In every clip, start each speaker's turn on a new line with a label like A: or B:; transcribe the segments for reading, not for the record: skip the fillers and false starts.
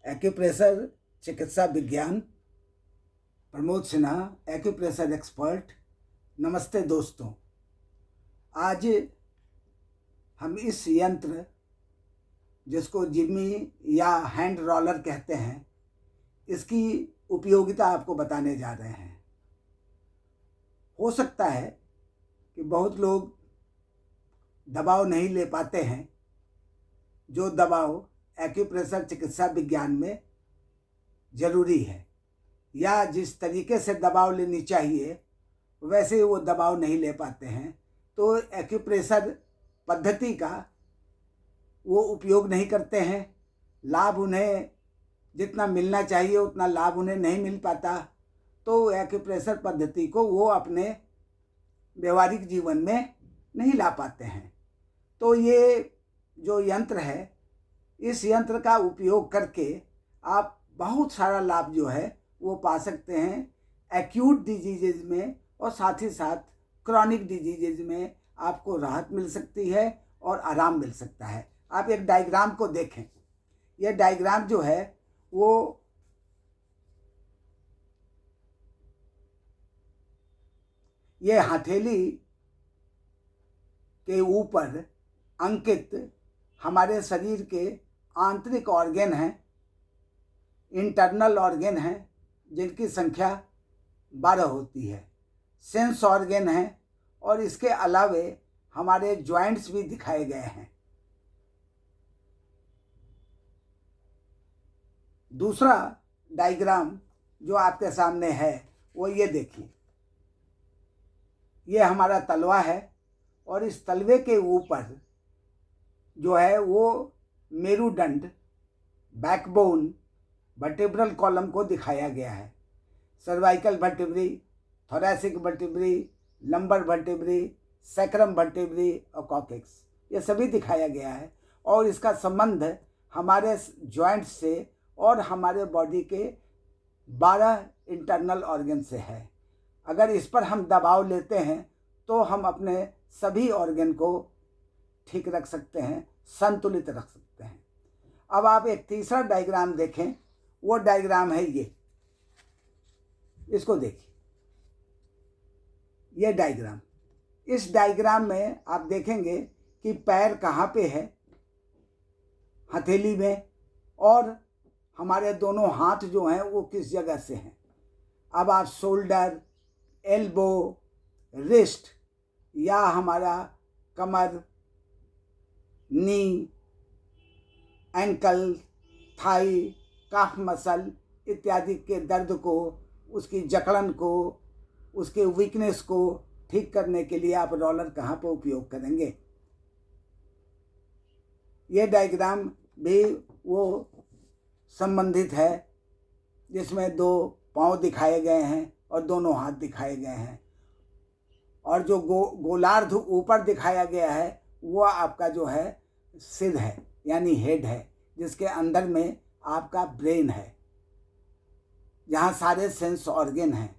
A: Acupressure चिकित्सा विज्ञान, Pramod Sinha, acupressure expert. नमस्ते दोस्तों, आज हम इस यंत्र जिसको जिमी या हैंड रोलर कहते हैं, इसकी उपयोगिता आपको बताने जा रहे हैं। हो सकता है कि बहुत लोग दबाव नहीं ले पाते हैं, जो दबाव एक्यूप्रेशर चिकित्सा विज्ञान में ज़रूरी है, या जिस तरीके से दबाव लेनी चाहिए वैसे वो दबाव नहीं ले पाते हैं, तो एक्यूप्रेशर पद्धति का वो उपयोग नहीं करते हैं। लाभ उन्हें जितना मिलना चाहिए उतना लाभ उन्हें नहीं मिल पाता, तो एक्यूप्रेशर पद्धति को वो अपने व्यवहारिक जीवन में नहीं ला पाते हैं। तो ये जो यंत्र है, इस यंत्र का उपयोग करके आप बहुत सारा लाभ जो है वो पा सकते हैं एक्यूट डिजीजेज में, और साथ ही साथ क्रॉनिक डिजीजेज में आपको राहत मिल सकती है और आराम मिल सकता है। आप एक डायग्राम को देखें। यह डायग्राम जो है वो ये हथेली के ऊपर अंकित हमारे शरीर के आंतरिक ऑर्गन हैं, इंटरनल ऑर्गन हैं, जिनकी संख्या 12 होती है। सेंस ऑर्गन हैं, और इसके अलावे हमारे जॉइंट्स भी दिखाए गए हैं। दूसरा डायग्राम जो आपके सामने है वो ये देखिए। ये हमारा तलवा है, और इस तलवे के ऊपर जो है वो मेरुदंड, बैकबोन, वर्टेब्रल कॉलम को दिखाया गया है। सर्वाइकल वर्टेब्री, थोरैसिक वर्टेब्री, लंबर वर्टेब्री, सैक्रम वर्टेब्री और कॉकेक्स, ये सभी दिखाया गया है। और इसका संबंध हमारे जॉइंट्स से और हमारे बॉडी के 12 इंटरनल ऑर्गन से है। अगर इस पर हम दबाव लेते हैं तो हम अपने सभी ऑर्गन को ठीक रख सकते हैं, संतुलित रख सकते हैं। अब आप एक तीसरा डायग्राम देखें। वो डायग्राम है ये, इसको देखिए। ये डायग्राम, इस डायग्राम में आप देखेंगे कि पैर कहाँ पे है, हथेली में, और हमारे दोनों हाथ जो हैं वो किस जगह से हैं। अब आप शोल्डर, एल्बो, रिस्ट, या हमारा कमर, नी, एंकल, थाई, काफ मसल इत्यादि के दर्द को, उसकी जकड़न को, उसके वीकनेस को ठीक करने के लिए आप रोलर कहाँ पर उपयोग करेंगे। ये डायग्राम भी वो संबंधित है, जिसमें 2 पाँव दिखाए गए हैं और दोनों हाथ दिखाए गए हैं। और जो गोलार्ध ऊपर दिखाया गया है वो आपका जो है सिर है, यानी हेड है, जिसके अंदर में आपका ब्रेन है, जहाँ सारे सेंस ऑर्गन हैं।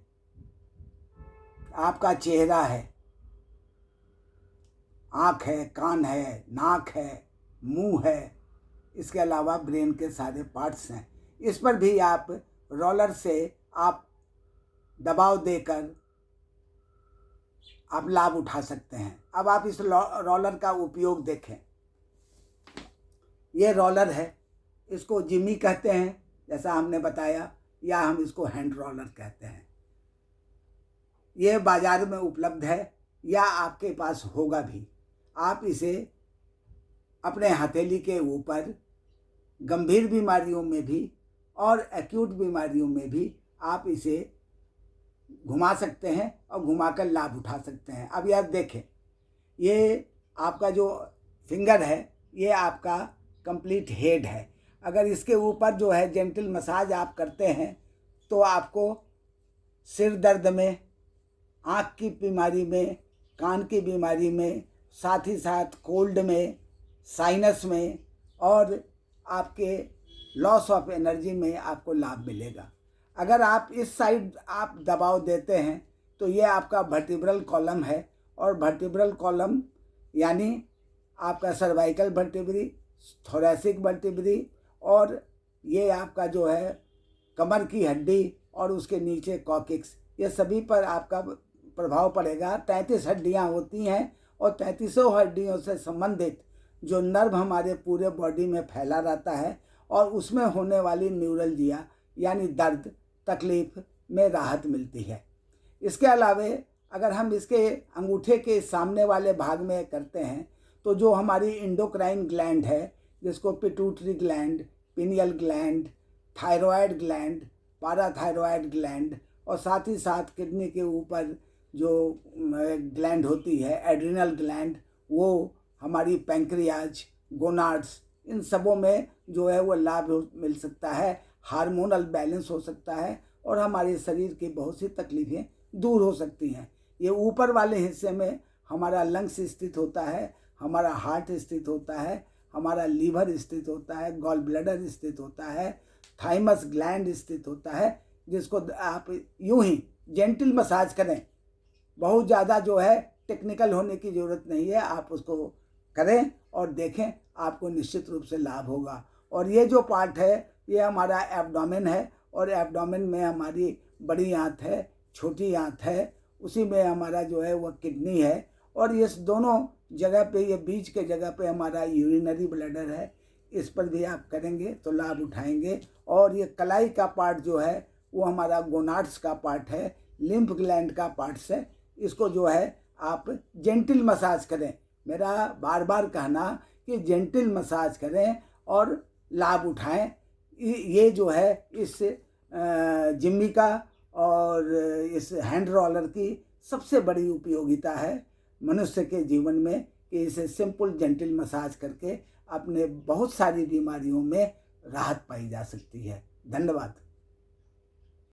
A: आपका चेहरा है, आँख है, कान है, नाक है, मुंह है, इसके अलावा ब्रेन के सारे पार्ट्स हैं। इस पर भी आप रोलर से आप दबाव देकर आप लाभ उठा सकते हैं। अब आप इस रोलर का उपयोग देखें। ये रोलर है, इसको जिमी कहते हैं जैसा हमने बताया, या हम इसको हैंड रोलर कहते हैं। ये बाज़ार में उपलब्ध है, या आपके पास होगा भी। आप इसे अपने हथेली के ऊपर गंभीर बीमारियों में भी और एक्यूट बीमारियों में भी आप इसे घुमा सकते हैं और घुमाकर लाभ उठा सकते हैं। अब यह देखें, ये आपका जो फिंगर है ये आपका कंप्लीट हेड है। अगर इसके ऊपर जो है जेंटल मसाज आप करते हैं तो आपको सिर दर्द में, आँख की बीमारी में, कान की बीमारी में, साथ ही साथ कोल्ड में, साइनस में, और आपके लॉस ऑफ एनर्जी में आपको लाभ मिलेगा। अगर आप इस साइड आप दबाव देते हैं तो ये आपका वर्टिब्रल कॉलम है, और वर्टिब्रल कॉलम यानी आपका सर्वाइकल वर्टिब्री, थोरैसिक वर्टिब्री और ये आपका जो है कमर की हड्डी और उसके नीचे कॉकिक्स, ये सभी पर आपका प्रभाव पड़ेगा। 33 हड्डियाँ होती हैं और 33 हड्डियों से संबंधित जो नर्व हमारे पूरे बॉडी में फैला रहता है और उसमें होने वाली न्यूरल्जिया यानी दर्द तकलीफ में राहत मिलती है। इसके अलावा अगर हम इसके अंगूठे के सामने वाले भाग में करते हैं तो जो हमारी इंडोक्राइन ग्लैंड है, जिसको pituitary gland, pineal gland, thyroid gland, parathyroid gland और साथ ही साथ किडनी के ऊपर जो ग्लैंड होती है एड्रिनल ग्लैंड, वो हमारी पैंक्रियाज, गोनाड्स, इन सबों में जो है वो लाभ मिल सकता है। हार्मोनल बैलेंस हो सकता है और हमारे शरीर की बहुत सी तकलीफ़ें दूर हो सकती हैं। ये ऊपर वाले हिस्से में हमारा लंग्स स्थित होता है, हमारा हार्ट स्थित होता है, हमारा लीवर स्थित होता है, गॉल ब्लैडर स्थित होता है, थाइमस ग्लैंड स्थित होता है, जिसको आप यूं ही जेंटल मसाज करें। बहुत ज़्यादा जो है टेक्निकल होने की ज़रूरत नहीं है, आप उसको करें और देखें, आपको निश्चित रूप से लाभ होगा। और ये जो पार्ट है ये हमारा एब्डोमेन है और एब्डोमेन में हमारी बड़ी आंत है, छोटी आंत है, उसी में हमारा जो है वह किडनी है और इस दोनों जगह पे, ये बीच के जगह पे हमारा यूरिनरी ब्लैडर है। इस पर भी आप करेंगे तो लाभ उठाएंगे। और ये कलाई का पार्ट जो है वो हमारा गोनाड्स का पार्ट है, लिम्फ ग्लैंड का पार्ट्स है। इसको जो है आप जेंटल मसाज करें। मेरा बार बार कहना कि जेंटल मसाज करें और लाभ उठाएं। ये जो है इस जिम्मिका और इस हैंड रोलर की सबसे बड़ी उपयोगिता है मनुष्य के जीवन में कि इसे सिंपल जेंटल मसाज करके अपने बहुत सारी बीमारियों में राहत पाई जा सकती है। धन्यवाद।